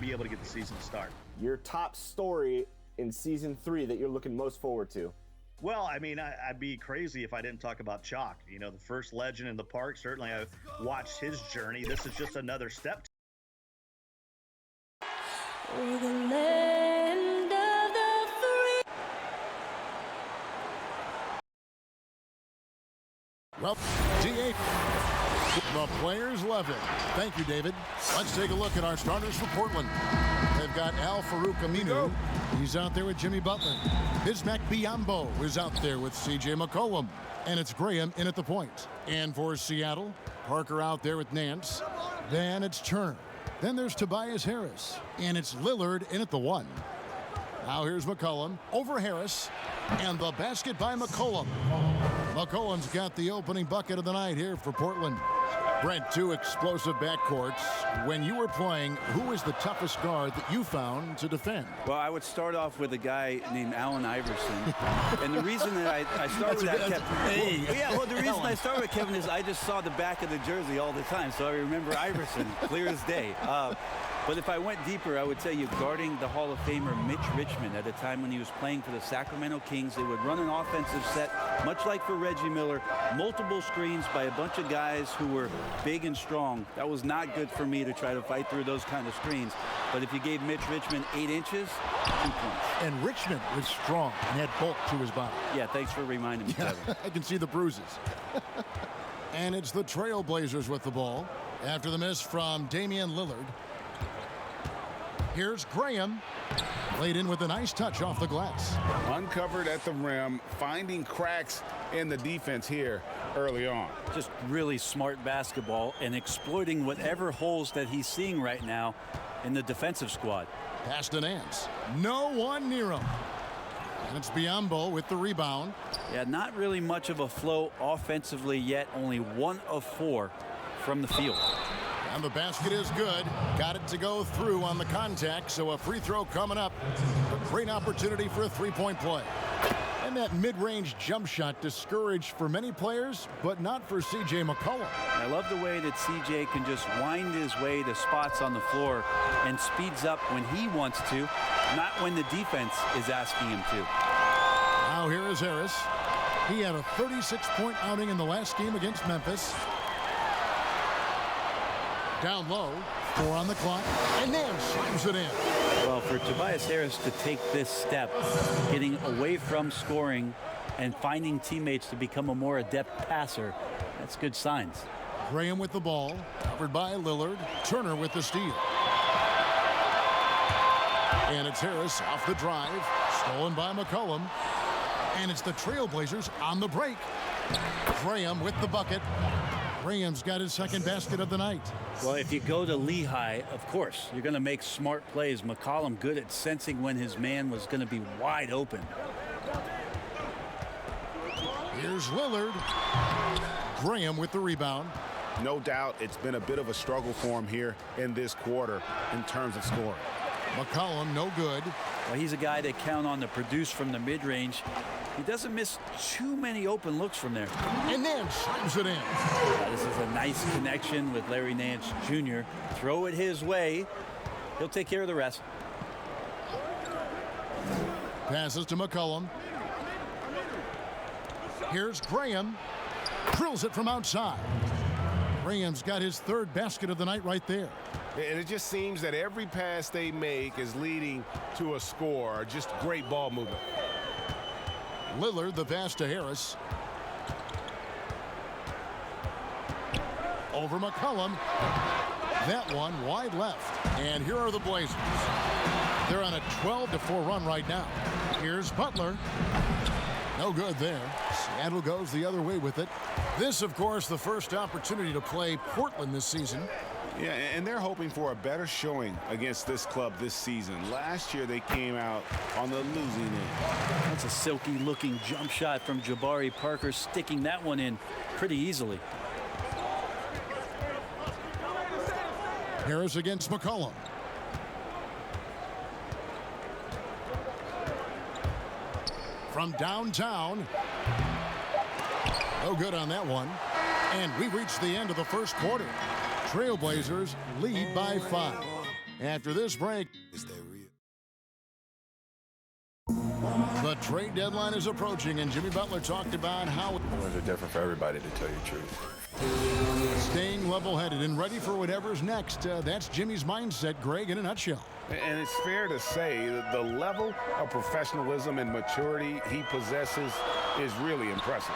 be able to get the season to start. Your top story in season 3 that you're looking most forward to? Well, I mean, I'd be crazy if I didn't talk about Chalk. You know, the first legend in the park. Certainly, I watched his journey. This is just another step. For the land of the free. Well, G8, the players love it. Thank you, David. Let's take a look at our starters for Portland. They've got Al Farouk Aminu. He's out there with Jimmy Butler. Bismack Biyombo is out there with C.J. McCollum. And it's Graham in at the point. And for Seattle, Parker out there with Nance. Then it's Turner. Then there's Tobias Harris. And it's Lillard in at the 1. Now here's McCollum over Harris. And the basket by McCollum. McCollum's got the opening bucket of the night here for Portland. Brent, 2 explosive backcourts. When you were playing, who was the toughest guard that you found to defend? Well, I would start off with a guy named Allen Iverson. And the reason that I start with that, Kevin, the reason I start with Kevin is I just saw the back of the jersey all the time, so I remember Iverson clear as day. But if I went deeper, I would tell you guarding the Hall of Famer Mitch Richmond at a time when he was playing for the Sacramento Kings. They would run an offensive set, much like for Reggie Miller, multiple screens by a bunch of guys who were big and strong. That was not good for me to try to fight through those kind of screens. But if you gave Mitch Richmond 8 inches, 2 points. And Richmond was strong and had bulk to his body. Yeah, thanks for reminding me, Kevin. I can see the bruises. And it's the Trailblazers with the ball after the miss from Damian Lillard. Here's Graham, laid in with a nice touch off the glass. Uncovered at the rim, finding cracks in the defense here early on. Just really smart basketball and exploiting whatever holes that he's seeing right now in the defensive squad. Pass to Nance. No one near him. And it's Biyombo with the rebound. Yeah, not really much of a flow offensively yet. Only 1 of 4 from the field. And the basket is good. Got it to go through on the contact, so a free throw coming up. A great opportunity for a three-point play. And that mid-range jump shot discouraged for many players, but not for C.J. McCollum. I love the way that C.J. can just wind his way to spots on the floor and speeds up when he wants to, not when the defense is asking him to. Now here is Harris. He had a 36-point outing in the last game against Memphis. Down low, 4 on the clock, and then slams it in. Well, for Tobias Harris to take this step, getting away from scoring and finding teammates to become a more adept passer, that's good signs. Graham with the ball, covered by Lillard. Turner with the steal. And it's Harris off the drive, stolen by McCollum. And it's the Trailblazers on the break. Graham with the bucket. Graham's got his second basket of the night. Well, if you go to Lehigh, of course, you're going to make smart plays. McCollum good at sensing when his man was going to be wide open. Here's Lillard. Graham with the rebound. No doubt it's been a bit of a struggle for him here in this quarter in terms of scoring. McCollum no good. Well, he's a guy that count on to produce from the mid-range. He doesn't miss too many open looks from there. And then slams it in. This is a nice connection with Larry Nance Jr. Throw it his way. He'll take care of the rest. Passes to McCollum. Here's Graham. Drills it from outside. Graham's got his 3rd basket of the night right there. And it just seems that every pass they make is leading to a score. Just great ball movement. Lillard, the pass to Harris. Over McCollum. That one wide left. And here are the Blazers. They're on a 12-4 run right now. Here's Butler. No good there. Seattle goes the other way with it. This, of course, the first opportunity to play Portland this season. Yeah, and they're hoping for a better showing against this club this season. Last year, they came out on the losing end. That's a silky-looking jump shot from Jabari Parker, sticking that one in pretty easily. Harris against McCollum. From downtown. No good on that one. And we reach the end of the first quarter. Trailblazers lead by 5. after this break. The trade deadline is approaching, and Jimmy Butler talked about how Wins are different for everybody, to tell you the truth. staying level-headed and ready for whatever's next. That's Jimmy's mindset, Greg, in a nutshell. And it's fair to say that the level of professionalism and maturity he possesses is really impressive.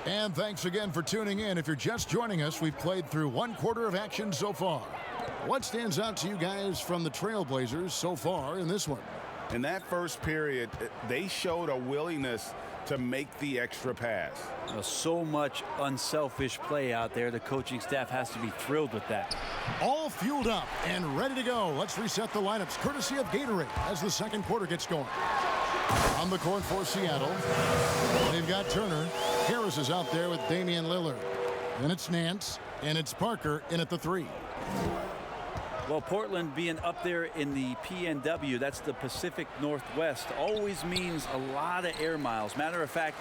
And thanks again for tuning in. If you're just joining us, we've played through one quarter of action so far. What stands out to you guys from the Trailblazers so far in this one? In that first period, they showed a willingness to make the extra pass. So much unselfish play out there. The coaching staff has to be thrilled with that. All fueled up and ready to go. Let's reset the lineups courtesy of Gatorade as the second quarter gets going. On the court for Seattle, they've got Turner. Harris is out there with Damian Lillard. Then it's Nance, and it's Parker in at the 3. Well, Portland being up there in the PNW, that's the Pacific Northwest, always means a lot of air miles. Matter of fact,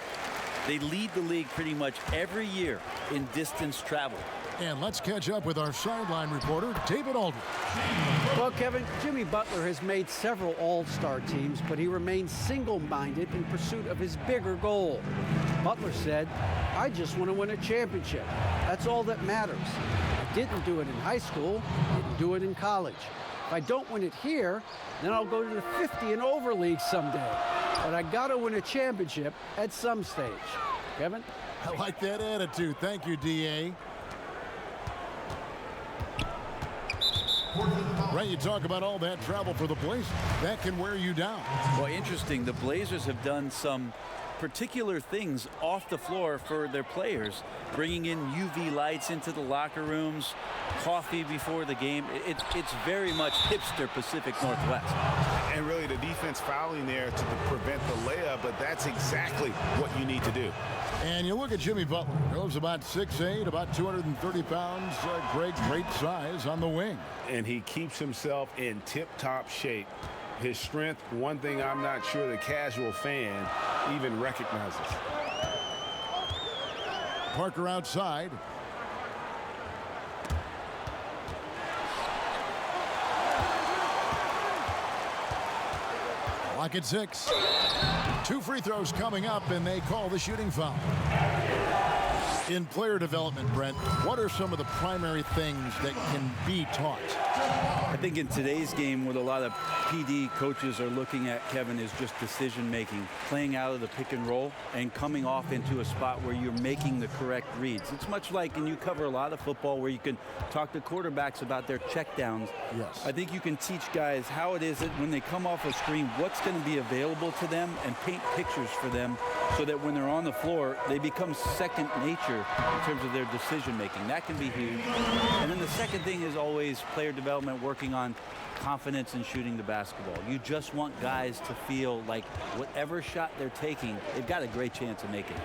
they lead the league pretty much every year in distance travel. And let's catch up with our sideline reporter, David Aldridge. Well, Kevin, Jimmy Butler has made several all-star teams, but he remains single-minded in pursuit of his bigger goal. Butler said, "I just want to win a championship. That's all that matters. I didn't do it in high school, didn't do it in college. If I don't win it here, then I'll go to the 50 and over league someday. But I got to win a championship at some stage." Kevin? I like that attitude. Thank you, D.A. Right, you talk about all that travel for the Blazers. That can wear you down. Well, interesting. The Blazers have done some particular things off the floor for their players, bringing in UV lights into the locker rooms, coffee before the game. It's very much hipster Pacific Northwest. And really the defense fouling there to prevent the layup, but that's exactly what you need to do. And you look at Jimmy Butler. Goes about 6'8", about 230 pounds. Great size on the wing. And he keeps himself in tip-top shape. His strength, one thing I'm not sure the casual fan even recognizes. Parker outside. Lock at 6. 2 free throws coming up, and they call the shooting foul. In player development, Brent, what are some of the primary things that can be taught? I think in today's game, what a lot of PD coaches are looking at, Kevin, is just decision making, playing out of the pick and roll and coming off into a spot where you're making the correct reads. It's much like, and you cover a lot of football, where you can talk to quarterbacks about their checkdowns. Yes. I think you can teach guys how it is that when they come off a screen, what's going to be available to them, and paint pictures for them so that when they're on the floor, they become second nature in terms of their decision making. That can be huge. And then the second thing is always player development, working on confidence in shooting the basketball. You just want guys to feel like whatever shot they're taking, they've got a great chance of making it.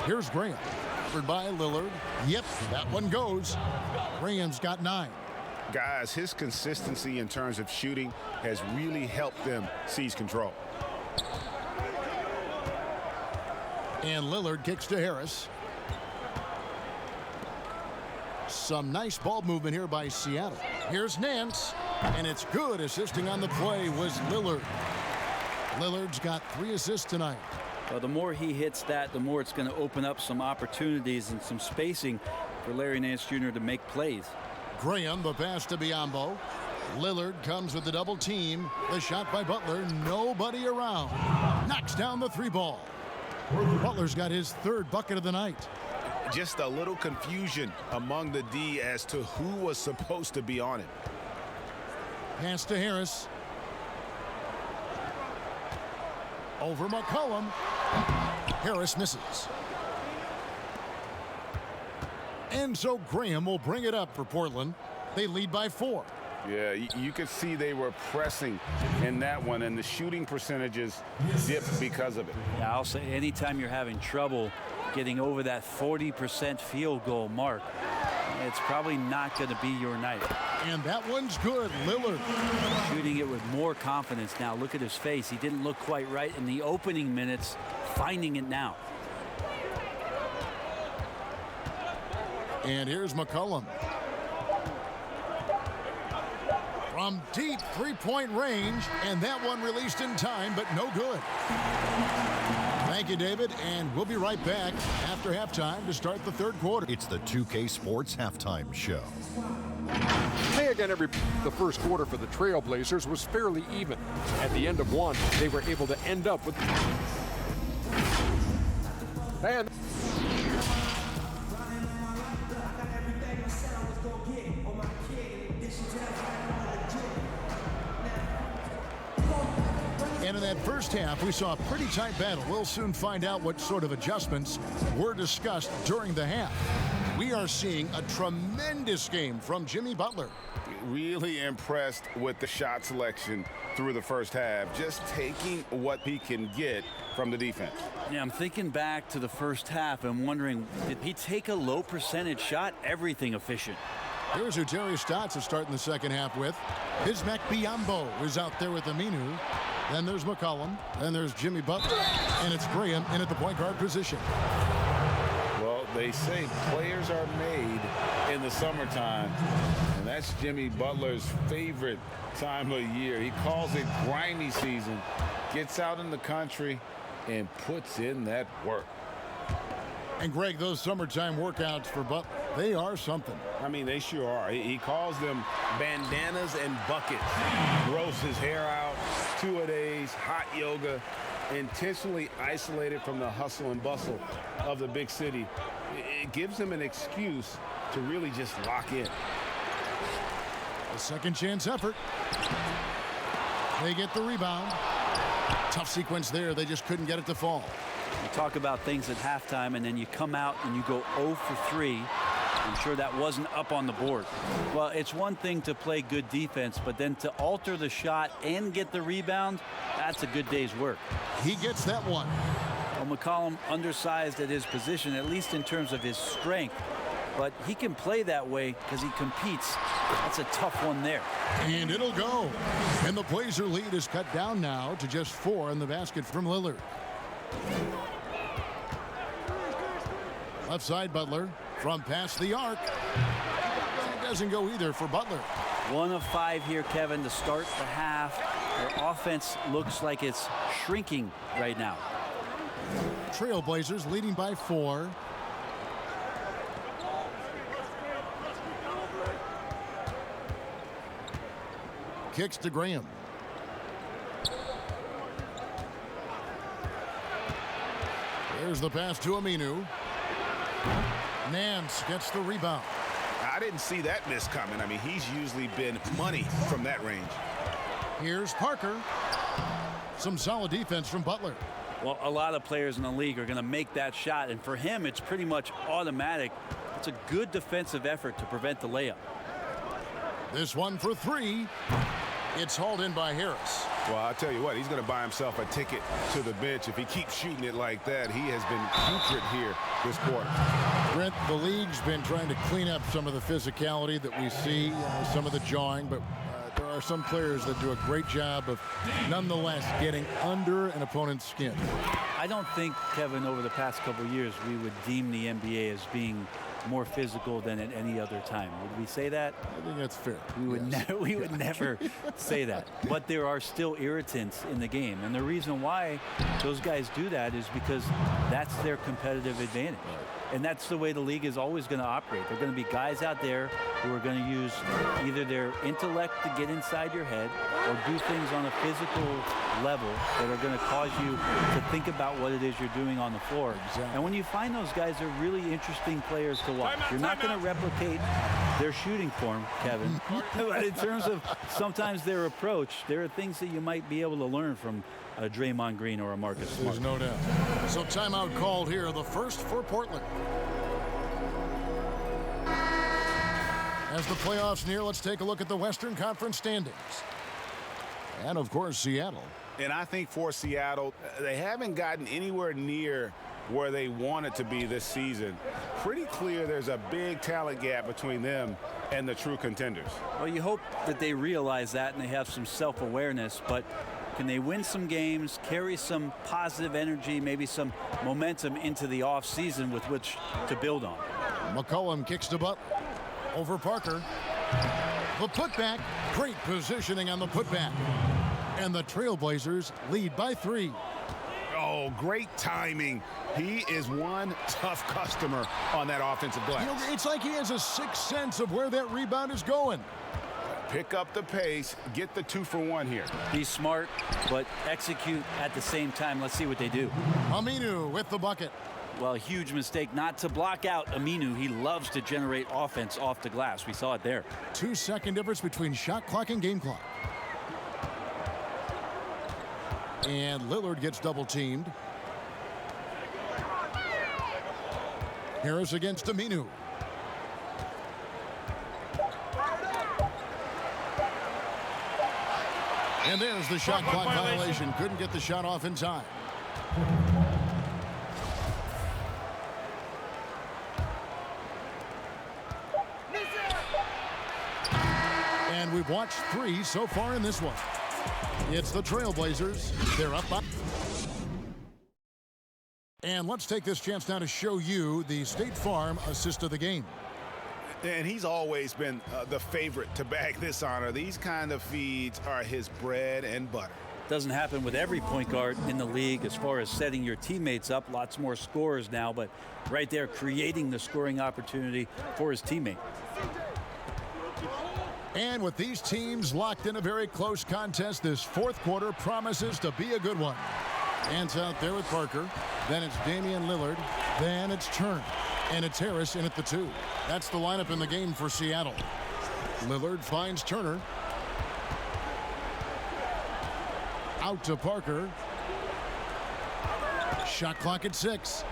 Here's Graham. Covered by Lillard. Yep, that one goes. Graham's got 9. Guys, his consistency in terms of shooting has really helped them seize control. And Lillard kicks to Harris. Some nice ball movement here by Seattle. Here's Nance, and it's good. Assisting on the play was Lillard. Lillard's got 3 assists tonight. Well, the more he hits that, the more it's going to open up some opportunities and some spacing for Larry Nance Jr. to make plays. Graham, the pass to Biyombo. Lillard comes with the double team. The shot by Butler, nobody around. Knocks down the 3 ball. Butler's got his 3rd bucket of the night. Just a little confusion among the D as to who was supposed to be on it. Pass to Harris. Over McCollum. Harris misses. And so Graham will bring it up for Portland. They lead by 4. Yeah, you could see they were pressing in that one, and the shooting percentages dipped because of it. Yeah, I'll say anytime you're having trouble getting over that 40% field goal mark, it's probably not going to be your night. And that one's good. Lillard shooting it with more confidence now. Look at his face. He didn't look quite right in the opening minutes, finding it now. And here's McCollum. From deep three-point range, and that one released in time, but no good. Thank you, David, and we'll be right back after halftime to start the third quarter. It's the 2K Sports Halftime Show. Hey again, the first quarter for the Trailblazers was fairly even. At the end of one, they were able to end up with... And... And in that first half, we saw a pretty tight battle. We'll soon find out what sort of adjustments were discussed during the half. We are seeing a tremendous game from Jimmy Butler. Really impressed with the shot selection through the first half, just taking what he can get from the defense. Yeah, I'm thinking back to the first half and wondering, did he take a low percentage shot? Everything efficient. Here's who Terry Stotts is starting the second half with. Bismack Biyombo is out there with Aminu. Then there's McCollum. Then there's Jimmy Butler. And it's Graham in at the point guard position. Well, they say players are made in the summertime, and that's Jimmy Butler's favorite time of year. He calls it grimy season, gets out in the country, and puts in that work. And Greg, those summertime workouts for Butler, they are something. I mean, they sure are. He calls them bandanas and buckets. Grows his hair out, 2-a-days, hot yoga, intentionally isolated from the hustle and bustle of the big city. It gives him an excuse to really just lock in. A second chance effort. They get the rebound. Tough sequence there. They just couldn't get it to fall. You talk about things at halftime, and then you come out and you go 0 for 3. I'm sure that wasn't up on the board. Well, it's one thing to play good defense, but then to alter the shot and get the rebound, that's a good day's work. He gets that one. Well, McCollum undersized at his position, at least in terms of his strength. But he can play that way because he competes. That's a tough one there. And it'll go. And the Blazer lead is cut down now to just 4 in the basket from Lillard. Left side, Butler from past the arc. That doesn't go either for Butler. 1 of 5 here, Kevin, to start the half. Their offense looks like it's shrinking right now. Trailblazers leading by 4. Kicks to Graham. There's the pass to Aminu. Nance gets the rebound. I didn't see that miss coming. I mean, he's usually been money from that range. Here's Parker. Some solid defense from Butler. Well, a lot of players in the league are going to make that shot, and for him, it's pretty much automatic. It's a good defensive effort to prevent the layup. This one for 3. It's hauled in by Harris. Well, I'll tell you what, he's going to buy himself a ticket to the bench. If he keeps shooting it like that, he has been putrid here this quarter. Brent, the league's been trying to clean up some of the physicality that we see, some of the jawing, but there are some players that do a great job of nonetheless getting under an opponent's skin. I don't think, Kevin, over the past couple of years, we would deem the NBA as being more physical than at any other time. Would we say that? I think that's fair. We would never say that. But there are still irritants in the game. And the reason why those guys do that is because that's their competitive advantage. And that's the way the league is always going to operate. There are going to be guys out there who are going to use either their intellect to get inside your head or do things on a physical level that are going to cause you to think about what it is you're doing on the floor. Exactly. And when you find those guys, they're really interesting players to watch. You're not going to replicate their shooting form, Kevin. But in terms of sometimes their approach, there are things that you might be able to learn from a Draymond Green or a Marcus Smart. There's no doubt. So timeout called here, the first for Portland. As the playoffs near, let's take a look at the Western Conference standings. And, of course, Seattle. And I think for Seattle, they haven't gotten anywhere near where they wanted to be this season. Pretty clear there's a big talent gap between them and the true contenders. Well, you hope that they realize that and they have some self-awareness, but can they win some games, carry some positive energy, maybe some momentum into the offseason with which to build on? McCollum kicks to Butler. Over Parker. The putback. Great positioning on the putback. And the Trailblazers lead by 3. Oh, great timing. He is one tough customer on that offensive glass. You know, it's like he has a sixth sense of where that rebound is going. Pick up the pace, get the 2-for-1 here. He's smart, but execute at the same time. Let's see what they do. Aminu with the bucket. Well, a huge mistake not to block out Aminu. He loves to generate offense off the glass. We saw it there. 2-second difference between shot clock and game clock. And Lillard gets double teamed. Harris against Aminu. And there's the shot clock violation. Couldn't get the shot off in time. And we've watched 3 so far in this one. It's the Trailblazers. They're up by. And let's take this chance now to show you the State Farm assist of the game. And he's always been the favorite to bag this honor. These kind of feeds are his bread and butter. Doesn't happen with every point guard in the league as far as setting your teammates up. Lots more scorers now, but right there creating the scoring opportunity for his teammate. And with these teams locked in a very close contest, this fourth quarter promises to be a good one. Hands out there with Parker. Then it's Damian Lillard. Then it's Turner. And it's Harris in at the 2. That's the lineup in the game for Seattle. Lillard finds Turner. Out to Parker. Shot clock at 6.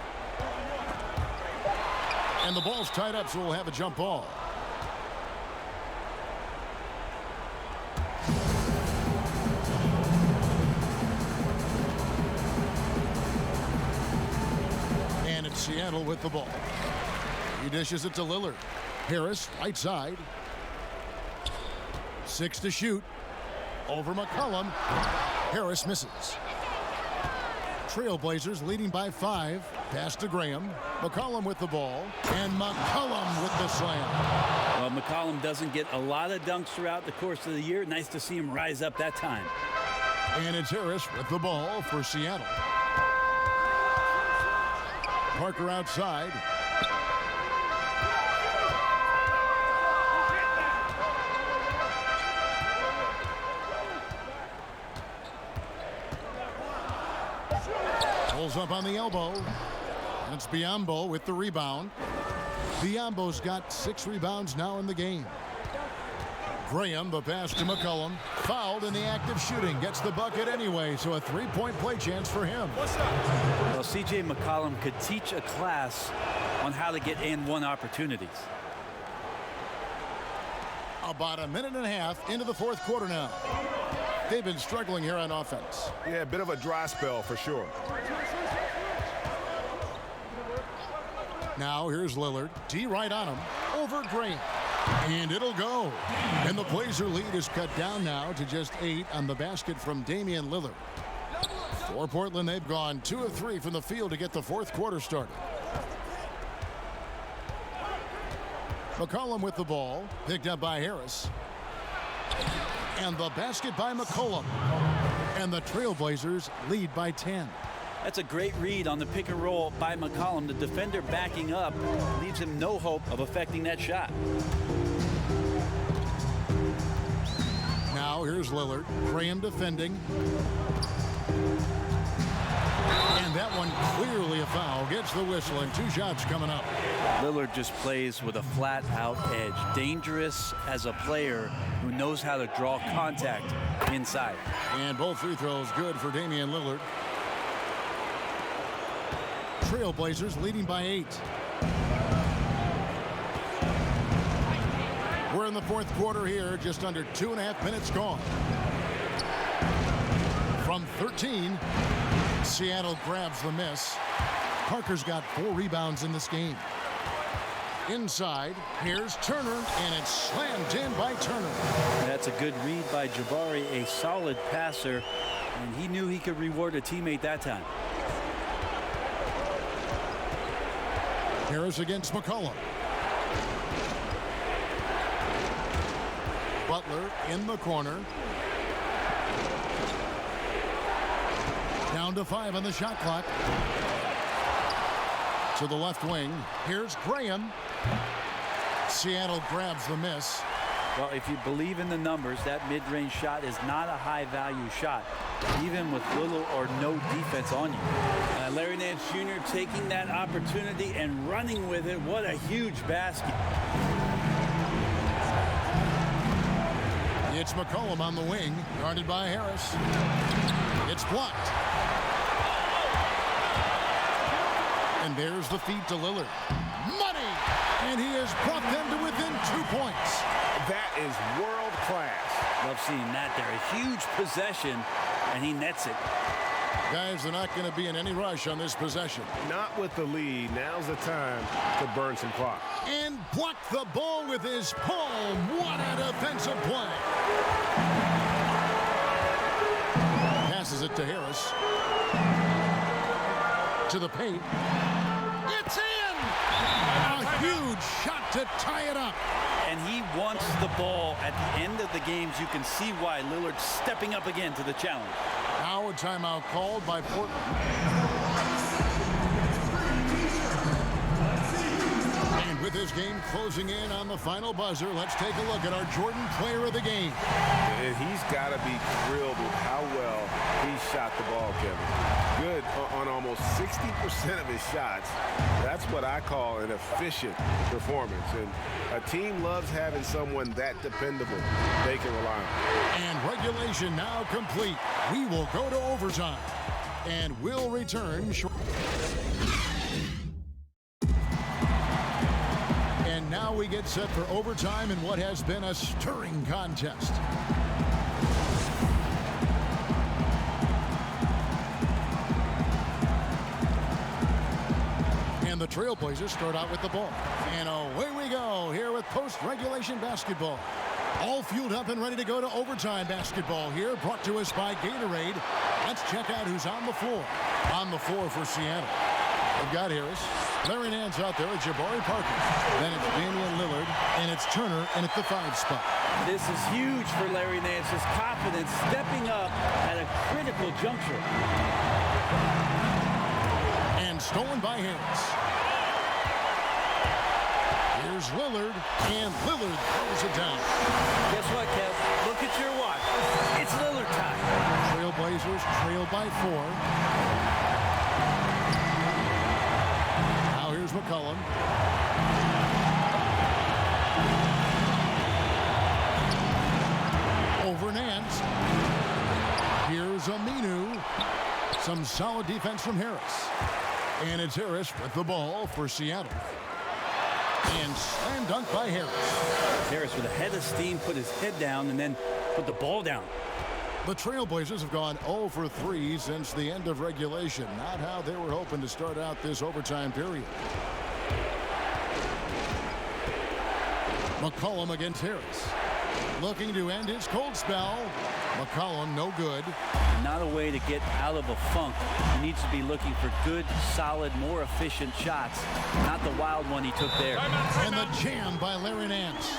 And the ball's tied up, so we'll have a jump ball. And it's Seattle with the ball. He dishes it to Lillard. Harris, right side. 6 to shoot. Over McCollum. Harris misses. Trailblazers leading by 5. Pass to Graham. McCollum with the ball. And McCollum with the slam. Well, McCollum doesn't get a lot of dunks throughout the course of the year. Nice to see him rise up that time. And it's Harris with the ball for Seattle. Parker outside. Pulls up on the elbow. And it's Biyombo with the rebound. Biyombo's got 6 rebounds now in the game. Graham, the pass to McCollum. Fouled in the act of shooting. Gets the bucket anyway, so a 3-point play chance for him. Well, C.J. McCollum could teach a class on how to get and-one opportunities. About a minute and a half into the fourth quarter now. They've been struggling here on offense. Yeah, a bit of a dry spell for sure. Now here's Lillard. D right on him. Over Graham. And it'll go. And the Blazer lead is cut down now to just 8 on the basket from Damian Lillard. For Portland, they've gone 2 of 3 from the field to get the fourth quarter started. McCollum with the ball. Picked up by Harris. And the basket by McCollum. And the Trailblazers lead by 10. That's a great read on the pick and roll by McCollum. The defender backing up leaves him no hope of affecting that shot. Now here's Lillard. Graham defending. And that one clearly a foul. Gets the whistle and 2 shots coming up. Lillard just plays with a flat-out edge. Dangerous as a player who knows how to draw contact inside. And both free throws good for Damian Lillard. Trailblazers leading by 8. We're in the fourth quarter here, just under 2.5 minutes gone. From 13, Seattle grabs the miss. Parker's got 4 rebounds in this game. Inside, here's Turner, and it's slammed in by Turner. That's a good read by Jabari, a solid passer, and he knew he could reward a teammate that time. Harris against McCollum. Butler in the corner. Down to 5 on the shot clock. To the left wing. Here's Graham. Seattle grabs the miss. Well, if you believe in the numbers, that mid-range shot is not a high-value shot, even with little or no defense on you. Larry Nance Jr. taking that opportunity and running with it. What a huge basket. It's McCollum on the wing, guarded by Harris. It's blocked. And there's the feed to Lillard. Money! And he has brought them to within 2 points. That is world class. Love seeing that there. A huge possession, and he nets it. Guys, they're not going to be in any rush on this possession. Not with the lead. Now's the time to burn some clock. And blocked the ball with his palm. What a defensive play. Passes it to Harris. To the paint. It's in! A huge shot to tie it up. And he wants the ball at the end of the games. You can see why Lillard's stepping up again to the challenge. Now a timeout called by Portland. And with this game closing in on the final buzzer, let's take a look at our Jordan Player of the Game. And he's got to be thrilled with how well he shot the ball, Kevin. Good on almost 60% of his shots. That's what I call an efficient performance. And a team loves having someone that dependable they can rely on. And regulation now complete. We will go to overtime. And we'll return shortly. And now we get set for overtime in what has been a stirring contest. And the Trailblazers start out with the ball. And away we go here with post-regulation basketball. All fueled up and ready to go to overtime basketball here, brought to us by Gatorade. Let's check out who's on the floor. On the floor for Seattle. They've got Harris. Larry Nance out there with Jabari Parker. Then it's Damian Lillard, and it's Turner in at the 5 spot. This is huge for Larry Nance. His confidence stepping up at a critical juncture. And stolen by Harris. Here's Lillard, and Lillard throws it down. Guess what, Kev? Look at your watch. It's Lillard time. Trailblazers trail by 4. Now here's McCollum. Over Nance. Here's Aminu. Some solid defense from Harris. And it's Harris with the ball for Seattle. And slam dunk by Harris. Harris with a head of steam, put his head down, and then put the ball down. The Trailblazers have gone 0 for 3 since the end of regulation. Not how they were hoping to start out this overtime period. McCollum against Harris. Looking to end his cold spell. McCollum no good. Not a way to get out of a funk. He needs to be looking for good, solid, more efficient shots. Not the wild one he took there. And the jam by Larry Nance.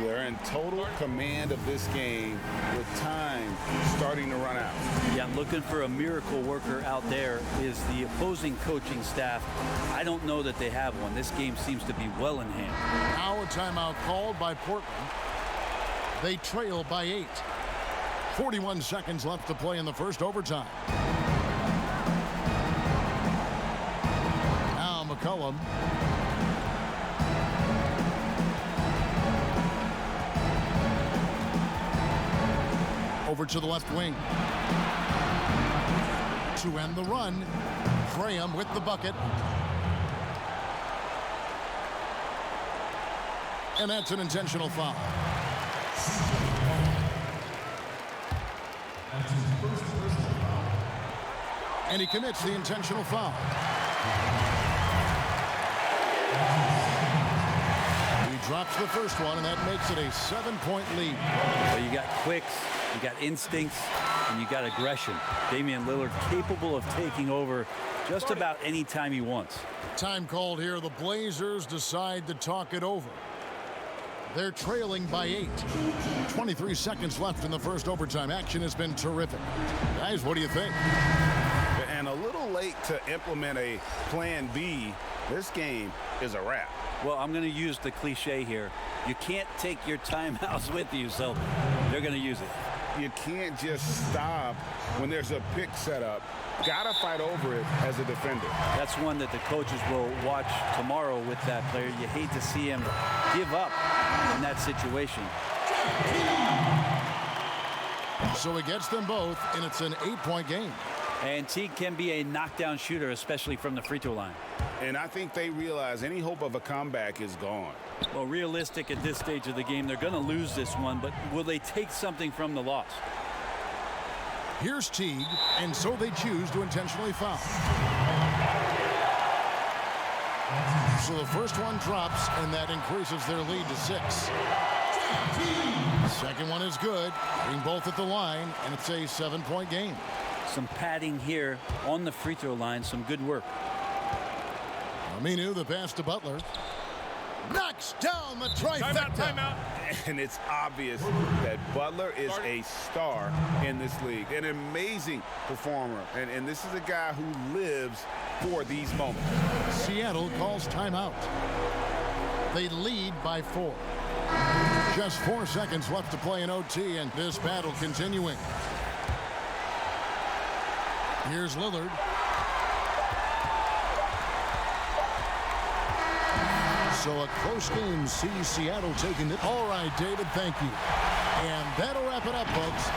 They're in total command of this game with time starting to run out. Yeah, I'm looking for a miracle worker out there is the opposing coaching staff. I don't know that they have one. This game seems to be well in hand. Now a timeout called by Portland. They trail by 8. 41 seconds left to play in the first overtime. Now McCollum. Over to the left wing. To end the run, Graham with the bucket. And that's an intentional foul. And he commits the intentional foul. He drops the first one, and that makes it a 7-point lead. So you got quicks, you got instincts, and you got aggression. Damian Lillard capable of taking over just about any time he wants. Time called here. The Blazers decide to talk it over. They're trailing by 8. 23 seconds left in the first overtime. Action has been terrific. Guys, what do you think? And a little late to implement a plan B. This game is a wrap. Well, I'm going to use the cliche here. You can't take your timeouts with you, so they're going to use it. You can't just stop when there's a pick set up. Gotta fight over it as a defender. That's one that the coaches will watch tomorrow with that player. You hate to see him give up in that situation. So he gets them both, and it's an 8-point game. And Teague can be a knockdown shooter, especially from the free throw line. And I think they realize any hope of a comeback is gone. Well, realistic at this stage of the game, they're going to lose this one, but will they take something from the loss? Here's Teague, and so they choose to intentionally foul. So the first one drops, and that increases their lead to 6. Second one is good, being both at the line, and it's a 7-point game. Some padding here on the free throw line, some good work. Aminu, the pass to Butler. Knocks down the trifecta. Timeout. And it's obvious that Butler is a star in this league, an amazing performer. And this is a guy who lives for these moments. Seattle calls timeout. They lead by 4. Just 4 seconds left to play in OT, and this battle continuing. Here's Lillard. So a close game sees Seattle taking it. All right, David, thank you. And that'll wrap it up, folks.